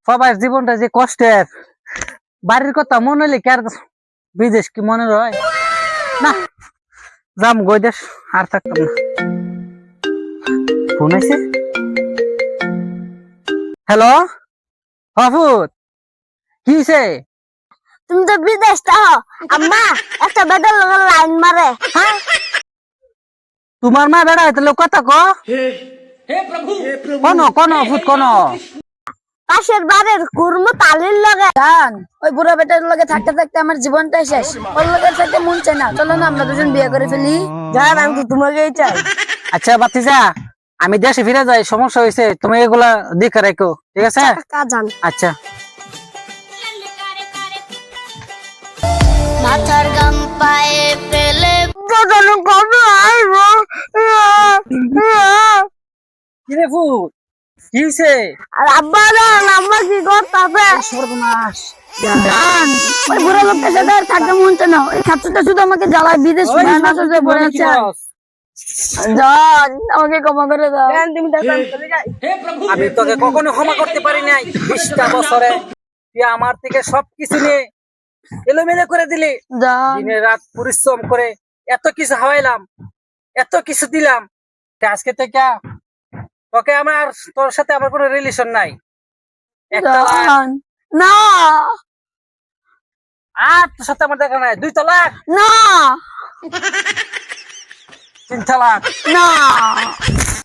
সবার জীবনটা যে কষ্টের, বাড়ির কথা মনে হইলে কি আর বিদেশ কি মনে রয় না। যাম গই দেশ, আর থাকতাম না। ফোন আইছে। হ্যালো হাফুজ, কি হইছে? তুমি তো বিদেশ তাও আম্মা একটা বেটার লগে লাইন মারে। হ্যাঁ, তোমার মা বেড়া তাহলে কথা ক। কোন কোন ফুট কোন? পাশের বাড়ির কুরমু তালির লগে। জান, ওই বুড়া বেটার লগে থাকতে থাকতে আমার জীবনটাই শেষ। ওর লগে থাকতে মন চায় না। চলো না আমরা দুজন বিয়ে করে ফেলি। জান আমি তো তোমাকেই চাই। আচ্ছা বাতিজা, আমি দেশে ফিরে যাই, সমস্যা হয়েছে, তুমি এগুলা দেখে রাখো, ঠিক আছে? কাকা জান। আচ্ছা। মাথার গাম পায়ে ফেলে জানো কবে আইবো? কিরে ফুট, কি হয়েছে? আর আব্বা জান আম্মা কি করতাছে? সর্বনাশ। জান, ওই বুড়া লোকটার সাথে আর থাকতে মন চায় না। ওই খাচ্চটা শুধু আমাকে জ্বালায়, বিদেশ ওই না সোজা পড়ে আছে। জান, আমাকে ক্ষমা করে দাও। তুমি দেখো আমি চলে যাই। আমি তোকে কখনো ক্ষমা করতে পারি নাই। 20টা বছরে তুই আমার থেকে সবকিছু নিয়ে এলোমেলো করে দিলি। জান, দিনে রাত পরিশ্রম করে এত কিছু হাওয়াইলাম, এত কিছু দিলাম, আজকে থেকে তোকে আমার, তোর সাথে আমার কোনো রিলেশন নাই। একটা লাখ, জান, না আর তোর সাথে আমার দেখা নাই। 2 তালাক, না 3 তালাক। না